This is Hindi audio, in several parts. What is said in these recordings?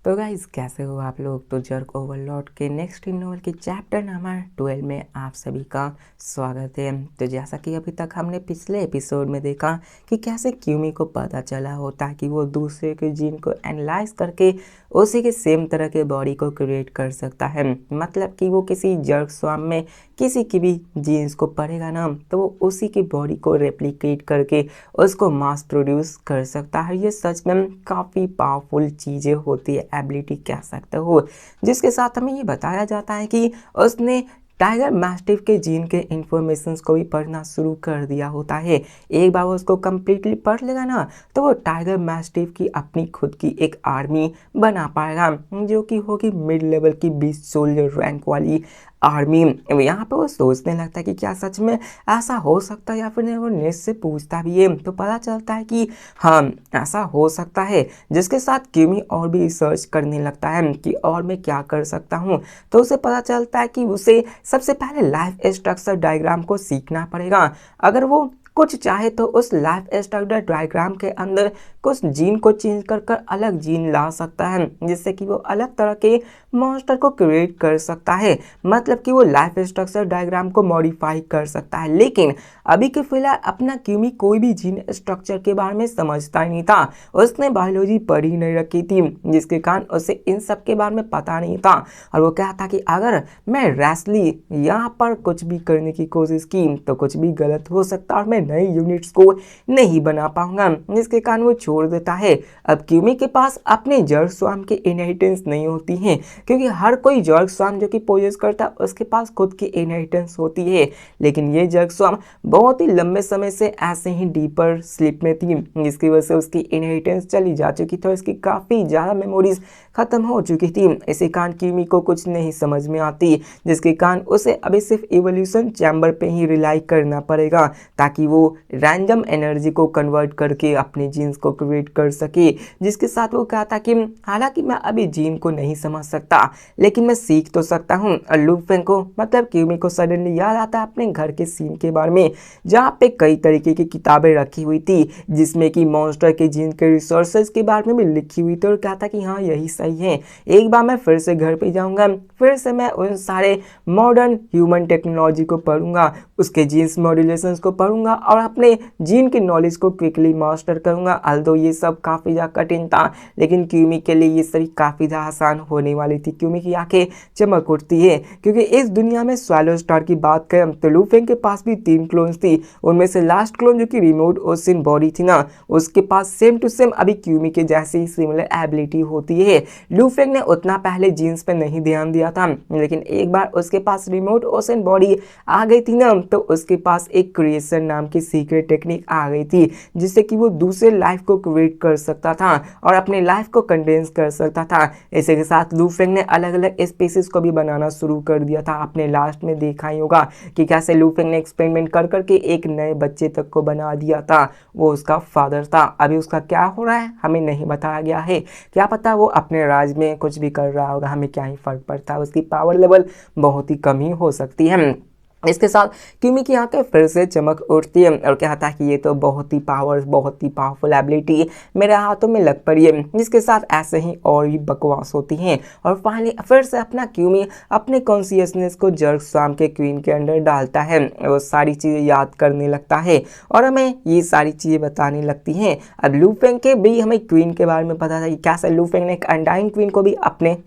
तो गाइस कैसे हो आप लोग। तो जर्क ओवरलॉर्ड के नेक्स्ट नॉवल के चैप्टर नंबर 12 में आप सभी का स्वागत है। तो जैसा कि अभी तक हमने पिछले एपिसोड में देखा कि कैसे क्यूमी को पता चला होता है कि वो दूसरे के जीन को एनालाइज करके उसी के सेम तरह के बॉडी को क्रिएट कर सकता है। मतलब कि वो किसी जर्क स्वाम में किसी की भी जीन्स को पढ़ेगा ना तो वो उसी की बॉडी को रेप्लिकेट करके उसको मास प्रोड्यूस कर सकता है। ये सच में काफ़ी पावरफुल चीज़ें होती है, एबिलिटी कह सकते हो, जिसके साथ हमें ये बताया जाता है कि उसने टाइगर मैस्टिफ के जीन के इंफॉर्मेशंस को भी पढ़ना शुरू कर दिया होता है। एक बार वो उसको कम्प्लीटली पढ़ लेगा ना तो वो टाइगर मैस्टिफ की अपनी खुद की एक आर्मी बना पाएगा, जो कि होगी मिड लेवल की 20 सोल्जर रैंक वाली आर्मी। यहाँ पे वो सोचने लगता है कि क्या सच में ऐसा हो सकता है, या फिर वो नेट से पूछता भी है तो पता चलता है कि हाँ ऐसा हो सकता है। जिसके साथ क्यूमी और भी रिसर्च करने लगता है कि और मैं क्या कर सकता हूँ। तो उसे पता चलता है कि उसे सबसे पहले लाइफ स्ट्रक्चर डायग्राम को सीखना पड़ेगा। अगर वो कुछ चाहे तो उस लाइफ स्ट्रक्चर डायग्राम के अंदर कुछ जीन को चेंज कर कर अलग जीन ला सकता है, जिससे कि वो अलग तरह के मॉन्स्टर को क्रिएट कर सकता है। मतलब कि वो लाइफ स्ट्रक्चर डायग्राम को मॉडिफाई कर सकता है। लेकिन अभी के फिलहाल अपना क्यूमी कोई भी जीन स्ट्रक्चर के बारे में समझता ही नहीं था। उसने बायोलॉजी पढ़ी नहीं रखी थी, जिसके कारण उसे इन सब के बारे में पता नहीं था। और वो कहता कि अगर मैं रैशली यहाँ पर कुछ भी करने की कोशिश की तो कुछ भी गलत हो सकता और मैं नई यूनिट्स को नहीं बना पाऊंगा, जिसके कारण वो छोड़ देता है। अब क्यूमी के पास अपने जर्क स्वाम की इनहेरिटेंस नहीं होती है, क्योंकि हर कोई जर्क स्वाम जो कि पोजेस करता है उसके पास खुद की इनहेरिटेंस होती है। लेकिन ये जर्क स्वाम बहुत ही लंबे समय से ऐसे ही डीपर स्लीप में थी, जिसकी वजह से उसकी इनहेरिटेंस चली जा चुकी थी और इसकी काफ़ी ज़्यादा मेमोरीज खत्म हो चुकी थी। इसी कारण क्यूमी को कुछ नहीं समझ में आती, जिसके कारण उसे अभी सिर्फ इवोल्यूशन चैम्बर पे ही रिलाई करना पड़ेगा ताकि वो रैंडम एनर्जी को कन्वर्ट करके अपने जीन्स को क्रिएट कर सके। जिसके साथ वो कहता कि हालांकि मैं अभी जीन को नहीं समझ सकता लेकिन मैं सीख तो सकता हूँ। और लू फेंग को मतलब क्यूमी को सडनली याद आता है अपने घर के सीन के बारे में, जहाँ पे कई तरीके की किताबें रखी हुई थी जिसमें कि मॉन्स्टर के जीन के रिसोर्सेज के बारे में भी लिखी हुई थी। और कहता कि हाँ यही सही है, एक बार मैं फिर से घर पे जाऊँगा, फिर से मैं उन सारे मॉडर्न ह्यूमन टेक्नोलॉजी को पढ़ूंगा, उसके जीन्स मॉड्यूलेशंस को पढ़ूंगा और अपने जीन की नॉलेज को क्विकली मास्टर करूंगा। अल्दो ये सब काफ़ी ज़्यादा कठिन था, लेकिन क्यूमी के लिए ये सभी काफ़ी ज़्यादा आसान होने वाली थी। क्यूमी की आंखें चमक उठती है, क्योंकि इस दुनिया में स्वैलो स्टार की बात करें तो लू फेंग के पास भी 3 क्लोन्स थी। उनमें से लास्ट क्लोन जो कि रिमोट ओसिन बॉडी थी ना, उसके पास सेम टू सेम अभी क्यूमी के जैसी ही सिमिलर एबिलिटी होती है। लू फेंग ने उतना पहले जीन्स पे नहीं ध्यान दिया था, लेकिन एक बार उसके पास रिमोट ओसिन बॉडी आ गई थी ना तो उसके पास एक क्रिएशन नाम की सीक्रेट टेक्निक आ गई थी, जिससे कि वो दूसरे लाइफ को क्रिएट कर सकता था और अपने लाइफ को कंडेंस कर सकता था। इसी के साथ लू फेंग ने अलग अलग स्पीसीज को भी बनाना शुरू कर दिया था। आपने लास्ट में देखा ही होगा कि कैसे लू फेंग ने एक्सपेरिमेंट कर करके एक नए बच्चे तक को बना दिया था, वो उसका फादर था। अभी उसका क्या हो रहा है हमें नहीं बताया गया है, क्या पता वो अपने राज में कुछ भी कर रहा होगा, हमें क्या ही फर्क पड़ता है। उसकी पावर लेवल बहुत ही कम ही हो सकती है। इसके साथ क्यूमी की आंखें फिर से चमक उठती है और कहता है कि ये तो बहुत ही पावरफुल एबिलिटी मेरे हाथों में लग पड़ी है। जिसके साथ ऐसे ही और भी बकवास होती हैं और फाइनली फिर से अपना क्यूमी अपने कॉन्शियसनेस को जर्क स्वाम के क्वीन के अंदर डालता है। वो सारी चीज़ें याद करने लगता है और हमें ये सारी चीज़ें बताने लगती हैं। अब लू फेंग के भी हमें क्वीन के बारे में पता था कि कैसे लू फेंग ने एक अनडाइंग क्वीन को भी अपने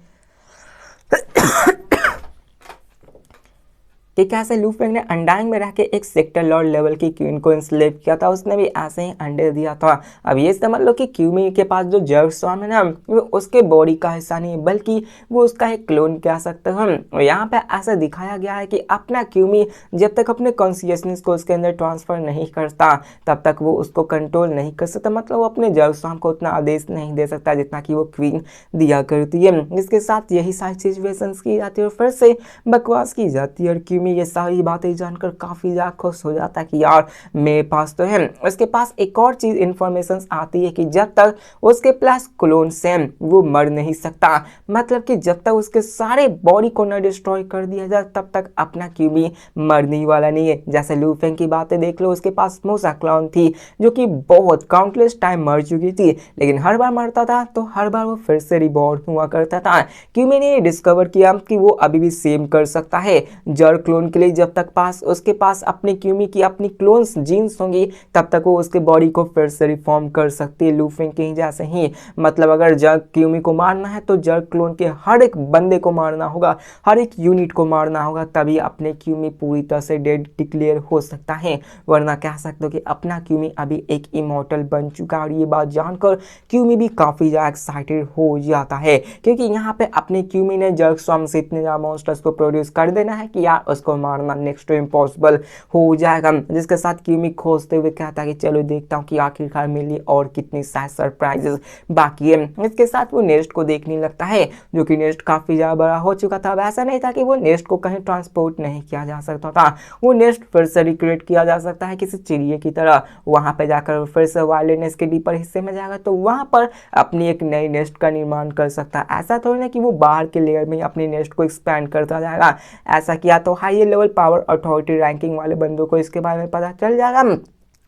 कि कैसे लू फेंग ने अंडांग में रह के एक सेक्टर लॉर्ड लेवल की क्वीन को इंस्लेव किया था, उसने भी ऐसे ही अंडे दिया था। अब ये समझ लो कि क्यूमी के पास जो जर्क स्वाम है ना वो उसके बॉडी का हिस्सा नहीं है, बल्कि वो उसका एक क्लोन कह सकते हैं हम। और यहाँ पे ऐसा दिखाया गया है कि अपना क्यूमी जब तक अपने कॉन्शियसनेस को उसके अंदर ट्रांसफर नहीं करता तब तक वो उसको कंट्रोल नहीं कर सकता। मतलब वो अपने जर्क स्वाम को उतना आदेश नहीं दे सकता जितना कि वो क्वीन दिया करती है। इसके साथ यही सारी सिचुएशंस की जाती है और फिर से बकवास की जाती है और क्यूमी क्यूमी ये सारी बातें जानकर काफ़ी ज़्यादा खुश हो जाता है कि यार मेरे पास तो है। उसके पास एक और चीज़ इन्फॉर्मेशन आती है कि जब तक उसके पास क्लोन्स हैं वो मर नहीं सकता, मतलब कि जब तक उसके सारे बॉडी को न डिस्ट्रॉय कर दिया जाए तब तक अपना क्यूमी मरने वाला नहीं है। जैसे लू फेंग की बातें देख लो, उसके पास मूसा क्लोन थी जो कि बहुत काउंटलेस टाइम मर चुकी थी, लेकिन हर बार मरता था तो हर बार वो फिर से रिबॉर्न हुआ करता था। क्यूमी ने डिस्कवर किया कि वो अभी भी सेम कर सकता है जर क्लोन के लिए। जब तक उसके पास अपने क्यूमी की अपनी क्लोन्स जीन्स होंगी तब तक वो उसके बॉडी को फिर से रिफॉर्म कर सकती है लू फेंग के जैसे ही। मतलब अगर जर क्यूमी को मारना है तो जर क्लोन के हर एक बंदे को मारना होगा, हर एक यूनिट को मारना होगा, तभी अपने क्यूमी पूरी तरह से डेड डिक्लेयर हो सकता है। वरना कह सकते हो कि अपना क्यूमी अभी एक इमॉर्टल बन चुका है। और ये बात जानकर क्यूमी भी काफी ज्यादा एक्साइटेड हो जाता है क्योंकि यहाँ पे अपने क्यूमी ने जर्क स्वार्म से इतने ज्यादा मॉन्स्टर्स को प्रोड्यूस कर देना है कि यार उसको मारना नेक्स्ट टू इम्पॉसिबल हो जाएगा। जिसके साथ क्यूमी खोजते हुए कहता है कि चलो देखता हूँ कि आखिरकार मेरे लिए और कितनी सारे सरप्राइजेस बाकी है। इसके साथ वो नेस्ट को देखने लगता है जो कि नेस्ट काफी ज्यादा बड़ा हो चुका था। वैसा नहीं था कि वो नेस्ट को कहीं ट्रांसपोर्ट नहीं किया जा सकता था, वो नेस्ट फिर से रिक्रिएट किया जा सकता है किसी चिड़िया की तरह। वहां पे जाकर फिर से वायलेंस के डीपर हिस्से में जाएगा तो वहां पर अपनी एक नई नेस्ट का निर्माण कर सकता है। ऐसा थोड़ी ना कि वो बाहर के लेयर में अपनी नेस्ट को एक्सपैंड करता जाएगा। ऐसा किया तो high level power authority ranking वाले बंदों को इसके बारे में पता चल जाएगा,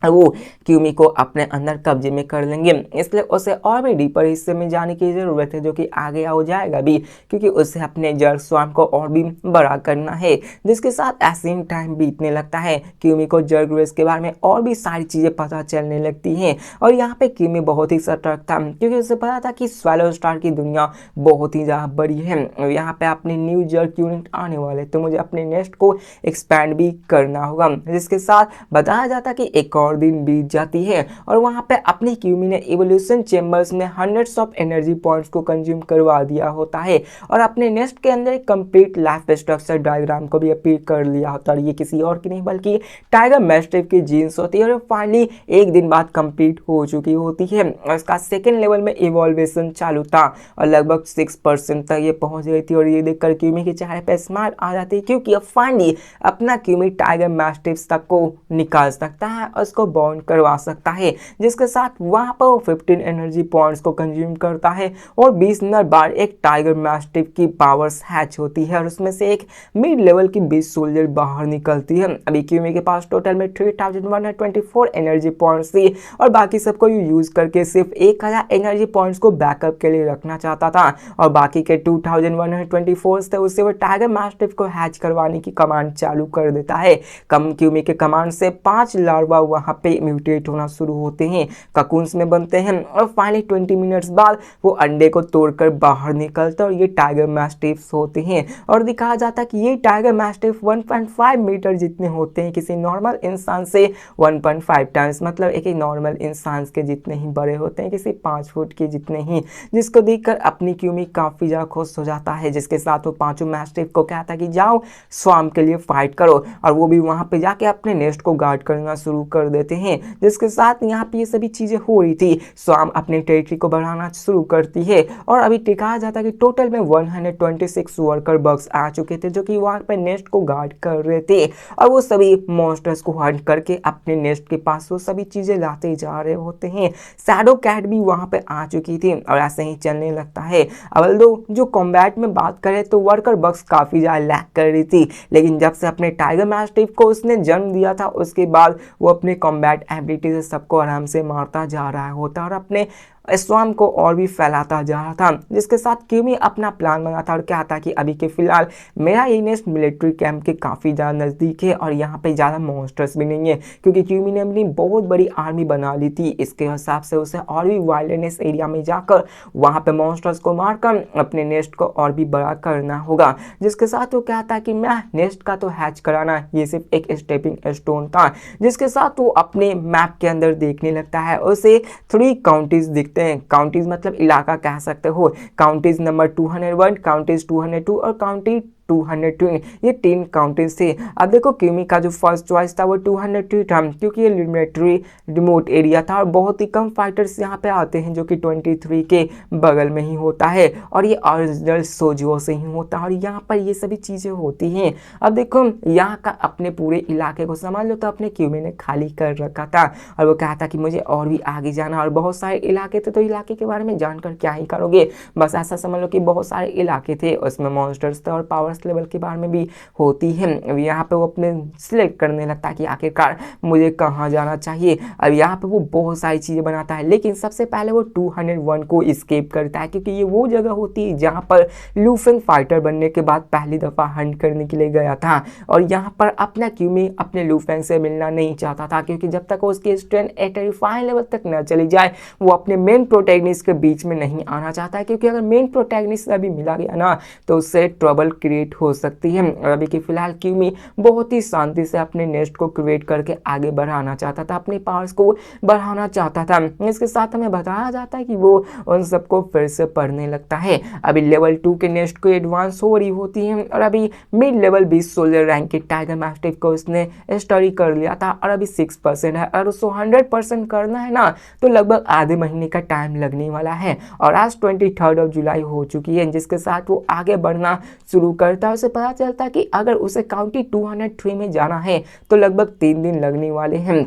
वो क्यूमी को अपने अंदर कब्जे में कर लेंगे। इसलिए उसे और भी डीपर हिस्से में जाने की जरूरत है जो कि आगे हो जाएगा भी, क्योंकि उसे अपने जर्क स्वार्म को और भी बड़ा करना है। जिसके साथ ऐसे ही टाइम बीतने लगता है, क्यूमी को जर्क रेस के बारे में और भी सारी चीजें पता चलने लगती हैं। और यहाँ पे क्यूमी बहुत ही सतर्क था क्योंकि उसे पता था कि स्वैलो स्टार की दुनिया बहुत ही ज्यादा बड़ी है और यहाँ पे अपने न्यू जर्क यूनिट आने वाले, तो मुझे अपने नेस्ट को एक्सपैंड भी करना होगा। जिसके साथ बताया जाता कि एक और दिन बीत जाती है और वहां पे अपनी क्यूमी ने इवोल्यूशन चेंबर्स में हंड्रेड्स ऑफ एनर्जी पॉइंट्स को कंज्यूम करवा दिया होता है और अपने नेस्ट के अंदर एक कंप्लीट लाइफ स्ट्रक्चर डायग्राम को भी अपील कर लिया होता है। ये किसी और की नहीं बल्कि टाइगर मैस्टिफ की जीन्स होती है और फाइनली एक दिन बाद कंप्लीट हो चुकी होती है और इसका सेकेंड लेवल में इवोल्वेशन चालू था और लगभग 6% तक ये पहुंच गई थी। और ये देखकर क्यूमी के चेहरे पे स्माइल आ जाती है क्योंकि अब फाइनली अपना क्यूमी टाइगर मैस्टिफ तक को निकाल सकता है और उसको बॉन्ड करवा सकता है। जिसके साथ वहां पर वो 15 एनर्जी पॉइंट्स को कंज्यूम करता है और 20 मिनट बाद एक टाइगर मैस्टिफ की पावर्स हैच होती है और उसमें से एक मिड लेवल की 20 सोल्जर बाहर निकलती है। अभी क्यूमी के पास टोटल में 3124 एनर्जी पॉइंट्स थी और बाकी सबको यूज करके सिर्फ 1000 एनर्जी पॉइंट्स को बैकअप के लिए रखना चाहता था और बाकी के 2124 थे उससे वो टाइगर मैस्टिफ को हैच करवाने की कमांड चालू कर देता है। क्यूमी के कमांड से 5 लार्वा वहां पे म्यूटेट होना शुरू होते हैं, ककून्स में बनते हैं और फाइनली 20 मिनट्स बाद वो अंडे को तोड़कर बाहर निकलते और ये टाइगर मैस्टिफ्स होते हैं। और दिखाया जाता है कि ये टाइगर मैस्टिफ 1.5 मीटर जितने होते हैं, किसी नॉर्मल इंसान से 1.5 टाइम्स, मतलब एक नॉर्मल इंसान के जितने ही बड़े होते हैं, किसी 5 फुट के जितने ही। जिसको देखकर अपनी क्यूमी काफी ज्यादा खुश हो जाता है। जिसके साथ वो पांचों मैस्टिफ को कहता है कि जाओ स्वार्म के लिए फाइट करो और वो भी वहां पे जाके अपने नेस्ट को गार्ड करना शुरू कर देते हैं। जिसके साथ यहाँ पे ये सभी चीजें हो रही थी, स्वार्म अपने टेरिटरी को बढ़ाना शुरू करती है और अभी दिखाया जाता है कि टोटल में 126 वर्कर बग्स आ चुके थे जो कि वहां पे नेस्ट को गार्ड कर रहे थे और वो सभी मॉन्स्टर्स को हंट करके अपने नेस्ट के पास वो सभी चीजें लाते जा रहे होते हैं। शैडो कैट भी वहां पे आ चुकी थी और ऐसे ही चलने लगता है। अवल्दो जो कॉम्बैट में बात करें तो वर्कर बग्स काफी ज्यादा लैक कर रही थी, लेकिन जब से अपने टाइगर मैस्टिफ को उसने जन्म दिया था उसके बाद वो अपने कॉम्बैट एबिलिटी से सबको आराम से मारता जा रहा होता और अपने स्वार्म को और भी फैलाता जा रहा था। जिसके साथ क्यूमी अपना प्लान बनाता और क्या था कि अभी के फिलहाल मेरा ये नेस्ट मिलिट्री कैंप के काफ़ी ज़्यादा नज़दीक है और यहाँ पे ज़्यादा मॉन्स्टर्स भी नहीं है क्योंकि क्यूमी ने अपनी बहुत बड़ी आर्मी बना ली थी। इसके हिसाब से उसे और भी वाइल्डनेस एरिया में जाकर वहाँ पे मॉन्स्टर्स को मारकर अपने नेस्ट को और भी बड़ा करना होगा। जिसके साथ वो कहता है कि मैं नेस्ट का तो हैच कराना ये सिर्फ एक स्टेपिंग स्टोन था। जिसके साथ वो अपने मैप के अंदर देखने लगता है, उसे 3 काउंटीज दिखते हैं। काउंटीज मतलब इलाका कह सकते हो। काउंटीज नंबर 201, काउंटीज 202 और काउंटी 202, ये 3 काउंटीज थे। अब देखो क्यूमी का जो फर्स्ट चॉइस था वो 202 था, क्योंकि ये लिमिटरी रिमोट एरिया था और बहुत ही कम फाइटर्स यहाँ पे आते हैं, जो कि 23 के बगल में ही होता है और ये ओरिजिनल सोजो से ही होता है और यहाँ पर ये सभी चीज़ें होती हैं। अब देखो यहाँ का अपने पूरे इलाके को समझ लो तो अपने क्यूमी ने खाली कर रखा था और वो कहा था कि मुझे और भी आगे जाना, और बहुत सारे इलाके थे तो इलाके के बारे में जानकर क्या ही करोगे, बस ऐसा समझ लो कि बहुत सारे इलाके थे, उसमें मॉन्स्टर्स थे और पावर्स लेवल के बारे में भी होती है। अब यहाँ पे वो अपने सिलेक्ट करने लगता है कि आखिरकार मुझे कहाँ जाना चाहिए। अब यहाँ पे वो बहुत सारी चीज़ें बनाता है, लेकिन सबसे पहले वो 201 को स्केप करता है, क्योंकि ये वो जगह होती है जहाँ पर लू फेंग फाइटर बनने के बाद पहली दफ़ा हंट करने के लिए गया था। और यहाँ पर अपना क्यूमी अपने लू फेंग से मिलना नहीं चाहता था, क्योंकि जब तक उसकी स्ट्रेंथ टेरिफाइंग लेवल तक न चली जाए वो अपने मेन प्रोटैगनिस्ट के बीच में नहीं आना चाहता है, क्योंकि अगर मेन प्रोटैगनिस्ट अभी मिला गया ना तो उससे ट्रबल क्रिएट हो सकती है। और अभी के फिलहाल क्यूमी बहुत ही शांति से अपने नेस्ट को क्रिएट करके आगे बढ़ाना चाहता था, अपने पावर्स को बढ़ाना चाहता था। इसके साथ हमें बताया जाता है कि वो उन सबको फिर से पढ़ने लगता है। अभी लेवल 2 के नेस्ट को एडवांस हो रही होती है और अभी मिड लेवल 20 सोल्जर रैंक के टाइगर मैस्टिफ को उसने स्टडी कर लिया था और अभी 6% है और उसको 100% करना है ना तो लगभग आधे महीने का टाइम लगने वाला है। और आज 23 जुलाई हो चुकी है, जिसके साथ वो आगे बढ़ना शुरू करता है। उसे पता चलता है कि अगर उसे काउंटी 203 में जाना है तो लगभग 3 दिन लगने वाले हैं।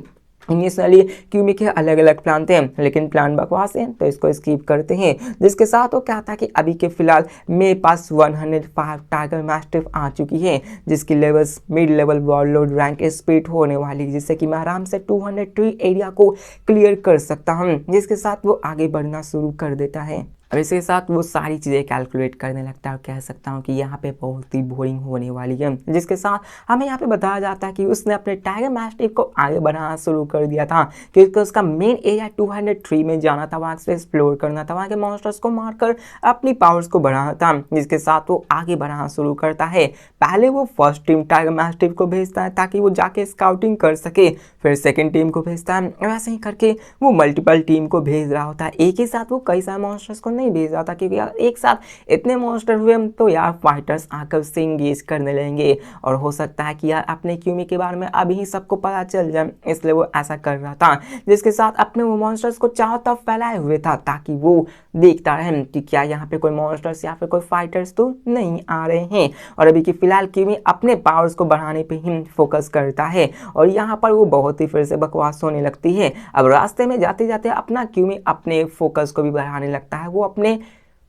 इनिशियली क्यूमी के अलग अलग प्लान थे, लेकिन प्लान बकवास है तो इसको स्किप करते हैं। जिसके साथ वो क्या था कि अभी के फिलहाल मेरे पास 105 टाइगर मैस्टिफ आ चुकी है, जिसकी levels mid level warlord rank speed होने वाली, जिससे कि मैं आराम से 203 एरिया को क्लियर कर सकता हूँ। जिसके साथ वो आगे बढ़ना शुरू कर देता है। अब इसके साथ वो सारी चीज़ें कैलकुलेट करने लगता है और कह सकता हूँ कि यहाँ पे बहुत ही बोरिंग होने वाली है। जिसके साथ हमें यहाँ पे बताया जाता है कि उसने अपने टाइगर मैस्टिफ को आगे बढ़ाना शुरू कर दिया था, क्योंकि उसका मेन एरिया 203 में जाना था, वहाँ से एक्सप्लोर करना था, वहाँ के मॉन्स्टर्स को मारकर अपनी पावर्स को बढ़ाना था। जिसके साथ वो आगे बढ़ाना शुरू करता है। पहले वो फर्स्ट टीम टाइगर मैस्टिफ को भेजता है ताकि वो जाके स्काउटिंग कर सके, फिर सेकेंड टीम को भेजता है, वैसे ही करके वो मल्टीपल टीम को भेज रहा होता है। एक ही साथ वो कई सारे मॉन्स्टर्स को नहीं भेज रहा था, क्योंकि यार एक साथ इतने मॉन्स्टर हुए तो यार फाइटर्स आकर उससे इंगेज करने लगेंगे और हो सकता है कि यार अपने क्यूमी के बारे में अभी ही सबको पता चल जाए, इसलिए वो ऐसा कर रहा था। जिसके साथ अपने वो मॉन्स्टर्स को चारों तरफ फैलाए हुए था ताकि वो देखता रहे कि क्या यहाँ पे कोई मॉन्स्टर्स या फिर कोई फाइटर्स तो नहीं आ रहे हैं। और अभी की फिलहाल क्यूमी अपने पावर्स को बढ़ाने पे ही फोकस करता है और यहाँ पर वो बहुत ही फिर से बकवास होने लगती है। अब रास्ते में जाते जाते अपना क्यूमी अपने फोकस को भी बढ़ाने लगता है, वो अपने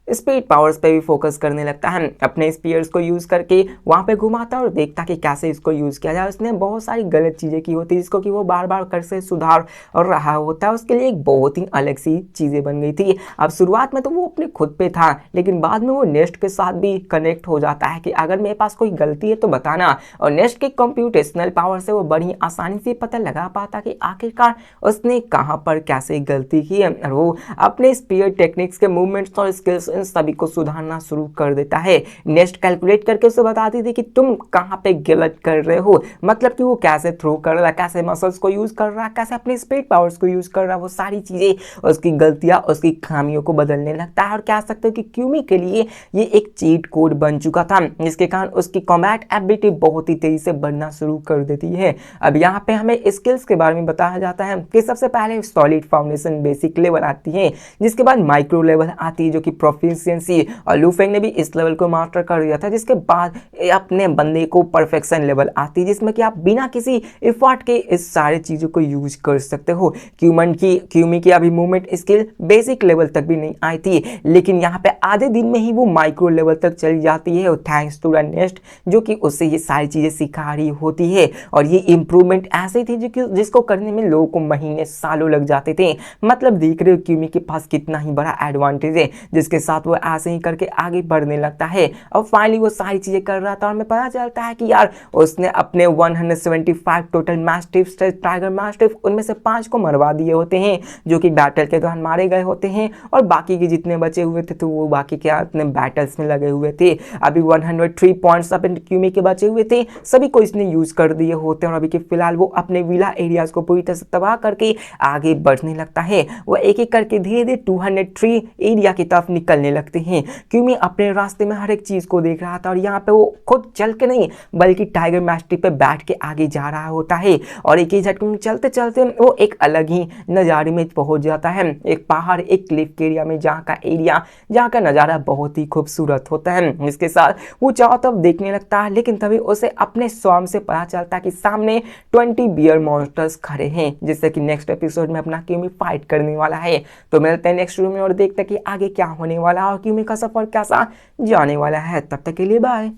स्पीड पावर्स पे भी फोकस करने लगता है, अपने स्पीयर्स को यूज़ करके वहाँ पे घुमाता और देखता कि कैसे इसको यूज़ किया जाए। उसने बहुत सारी गलत चीज़ें की होती है जिसको कि वो बार बार कर से सुधार और रहा होता है, उसके लिए एक बहुत ही अलग सी चीज़ें बन गई थी। अब शुरुआत में तो वो अपने खुद पे था, लेकिन बाद में वो नेस्ट के साथ भी कनेक्ट हो जाता है कि अगर मेरे पास कोई गलती है तो बताना, और नेस्ट के कंप्यूटेशनल पावर से वो बड़ी आसानी से पता लगा पाता कि आखिरकार उसने कहाँ पर कैसे गलती की है, और वो अपने स्पीयर टेक्निक्स के मूवमेंट्स और स्किल्स इन सभी को सुधारना शुरू कर देता है। नेक्स्ट कैलकुलेट करके उसे बताती थी कि तुम कहाँ पे गलत कर रहे हो, मतलब कि वो कैसे थ्रो कर रहा है, कैसे मसल्स को यूज कर रहा है, कैसे अपने स्पीड पावर्स को यूज कर रहा है, वो सारी चीजें उसकी गलतियां उसकी खामियों को बदलने लगता है। और कह सकते हो कि क्यूमी के लिए ये एक चीट कोड बन चुका था, जिसके कारण उसकी कॉम्बैट एबिलिटी बहुत ही तेजी से बढ़ना शुरू कर देती है। अब यहाँ पे हमें स्किल्स के बारे में बताया जाता है कि सबसे पहले सॉलिड फाउंडेशन बेसिक लेवल आती है, जिसके बाद माइक्रो लेवल आती है जो कि प्रोफिशिएंसी, और लू फेंग ने भी इस लेवल को मास्टर कर दिया था। जिसके बाद अपने बंदे को परफेक्शन लेवल आती है, जिसमें कि आप बिना किसी एफर्ट के इस सारे चीज़ों को यूज कर सकते हो। क्यूमी की अभी मूवमेंट स्किल बेसिक लेवल तक भी नहीं आई थी, लेकिन यहाँ पे आधे दिन में ही वो माइक्रो लेवल तक चली जाती है, थैंक्स टू द नेस्ट जो कि उससे ये सारी चीज़ें सिखा रही होती है। और ये इंप्रूवमेंट ऐसी थी जिसको करने में लोगों को महीने सालों लग जाते थे। मतलब देख रहे हो क्यूमी के पास कितना ही बड़ा एडवांटेज है, जिसके साथ वो ऐसे ही करके आगे बढ़ने लगता है। और फाइनली वो सारी चीजें कर रहा था और हमें पता चलता है कि यार उसने अपने 175 टोटल मैस्टिफ टाइगर मैस्टिफ उनमें से 5 को मरवा दिए होते हैं, जो कि बैटल के दौरान मारे गए होते हैं, और बाकी के जितने बचे हुए थे तो वो बाकी के अपने बैटल्स में लगे हुए थे। अभी 103 पॉइंट्स अपने क्यूमी के बचे हुए थे, सभी को इसने यूज कर दिए होते हैं। और अभी के फिलहाल वो अपने विला एरियाज को पूरी तरह से तबाह करके आगे बढ़ने लगता है। वो एक एक करके धीरे धीरे 203 एरिया की तरफ निकलने चलने लगते हैं। क्यूमी अपने रास्ते में हर एक चीज़ को देख रहा था और यहाँ पे वो खुद चल के नहीं बल्कि टाइगर मैस्टिक पे बैठ के आगे जा रहा होता है और एक ही झटके में चलते चलते वो एक अलग ही नज़ारे में पहुंच जाता है, एक पहाड़, एक क्लिफ के एरिया में, जहाँ का नज़ारा बहुत ही खूबसूरत होता है। इसके साथ वो चारों तरफ देखने लगता है, लेकिन तभी उसे अपने स्वाम से पता चलता है कि सामने 20 बियर मॉन्स्टर्स खड़े हैं, जिससे कि नेक्स्ट एपिसोड में अपना क्यूमी फाइट करने वाला है। तो मिलते हैं नेक्स्ट वीडियो में और देखते हैं कि आगे क्या होने वाला है और क्यूमी का सफर कैसा जाने वाला है। तब तक के लिए बाय।